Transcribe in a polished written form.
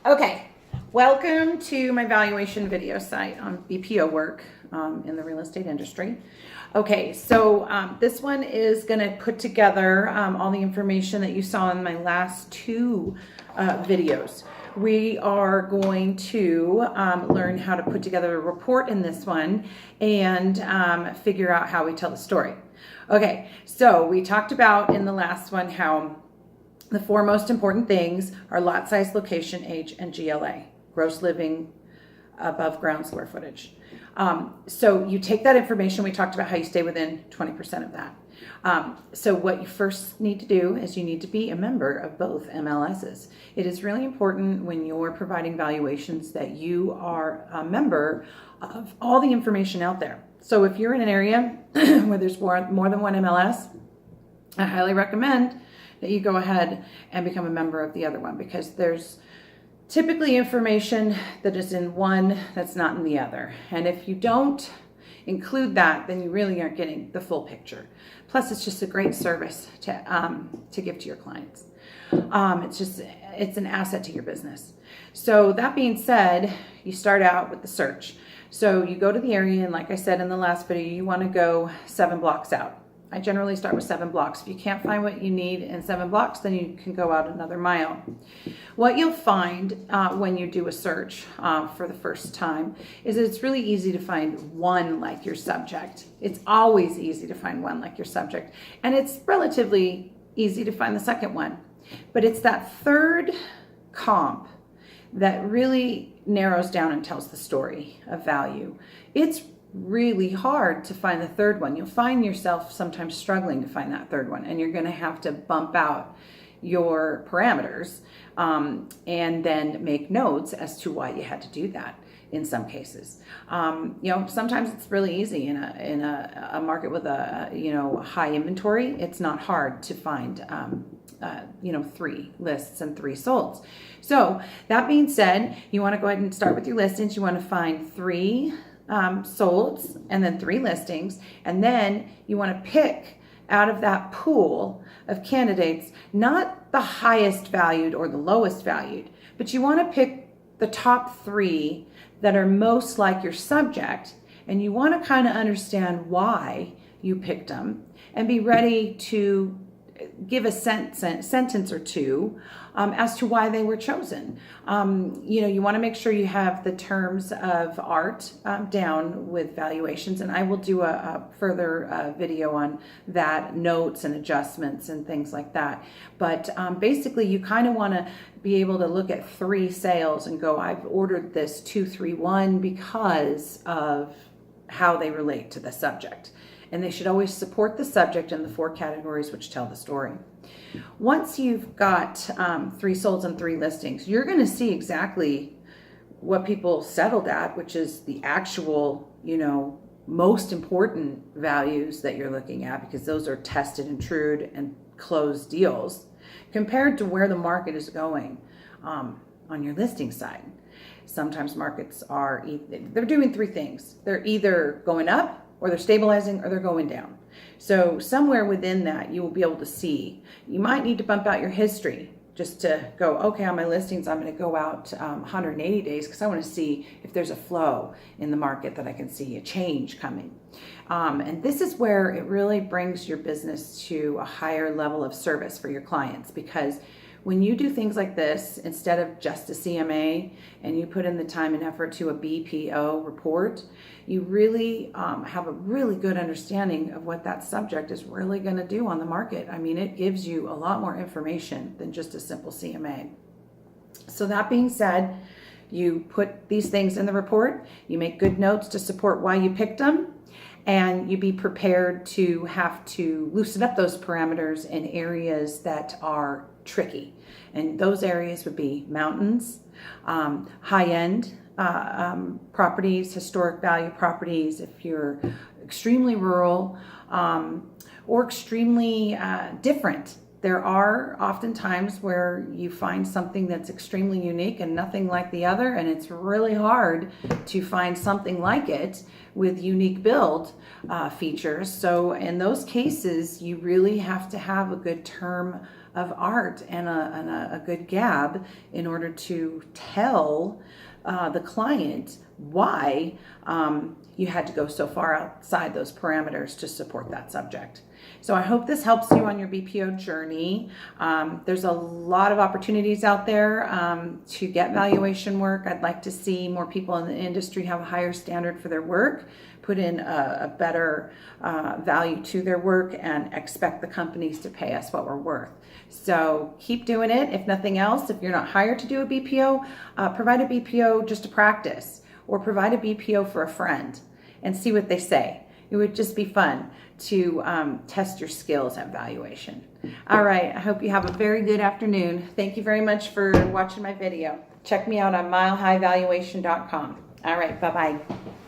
Okay, welcome to my valuation video site on BPO work in the real estate industry. Okay, so this one is going to put together all the information that you saw in my last two videos. We are going to learn how to put together a report in this one and figure out how we tell the story. Okay, so we talked about in the last one how the four most important things are lot size, location, age, and GLA, gross living above ground square footage. So you take that information, we talked about how you stay within 20% of that. So what you first need to do is you need to be a member of both MLSs. It is really important when you're providing valuations that you are a member of all the information out there. So if you're in an area where there's more than one MLS, I highly recommend that you go ahead and become a member of the other one, because there's typically information that is in one that's not in the other. And if you don't include that, then you really aren't getting the full picture. Plus, it's just a great service to give to your clients. It's an asset to your business. So that being said, you start out with the search. So you go to the area, and like I said in the last video, you want to go 7 blocks out. I generally start with 7 blocks. If you can't find what you need in 7 blocks, then you can go out another mile. What you'll find when you do a search for the first time is that it's really easy to find one like your subject. It's always easy to find one like your subject. And it's relatively easy to find the second one. But it's that third comp that really narrows down and tells the story of value. It's really hard to find the third one. You'll find yourself sometimes struggling to find that third one, and you're going to have to bump out your parameters and then make notes as to why you had to do that in some cases. Sometimes it's really easy in a market with a high inventory. It's not hard to find 3 lists and 3 solds. So that being said, you want to go ahead and start with your listings. You want to find 3 solds and then 3 listings, and then you want to pick out of that pool of candidates not the highest valued or the lowest valued, but you want to pick the top 3 that are most like your subject, and you want to kind of understand why you picked them and be ready to give a sentence or two as to why they were chosen. You want to make sure you have the terms of art down with valuations, and I will do a further video on that, notes and adjustments and things like that. But basically, you kind of want to be able to look at 3 sales and go, I've ordered this 231 because of how they relate to the subject. And they should always support the subject in the 4 categories which tell the story. Once you've got 3 solds and 3 listings, you're going to see exactly what people settled at, which is the actual, most important values that you're looking at, because those are tested and trued and closed deals, compared to where the market is going on your listing side. Sometimes markets they're doing 3 things. They're either going up, or they're stabilizing, or they're going down. So somewhere within that, you will be able to see. You might need to bump out your history just to go, okay, on my listings, I'm going to go out 180 days because I want to see if there's a flow in the market, that I can see a change coming. And this is where it really brings your business to a higher level of service for your clients, because when you do things like this, instead of just a CMA, and you put in the time and effort to a BPO report, you really have a really good understanding of what that subject is really going to do on the market. I mean, it gives you a lot more information than just a simple CMA. So that being said, you put these things in the report, you make good notes to support why you picked them, and you be prepared to have to loosen up those parameters in areas that are tricky. And those areas would be mountains, high-end properties, historic value properties, if you're extremely rural or extremely different. There are often times where you find something that's extremely unique and nothing like the other, and it's really hard to find something like it with unique build features. So in those cases, you really have to have a good term of art and a good gab in order to tell the client why you had to go so far outside those parameters to support that subject. So I hope this helps you on your BPO journey. There's a lot of opportunities out there to get valuation work. I'd like to see more people in the industry have a higher standard for their work, put in a better value to their work, and expect the companies to pay us what we're worth. So keep doing it. If nothing else, if you're not hired to do a BPO, provide a BPO just to practice, or provide a BPO for a friend and see what they say. It would just be fun to test your skills at valuation. All right, I hope you have a very good afternoon. Thank you very much for watching my video. Check me out on milehighvaluation.com. All right, bye-bye.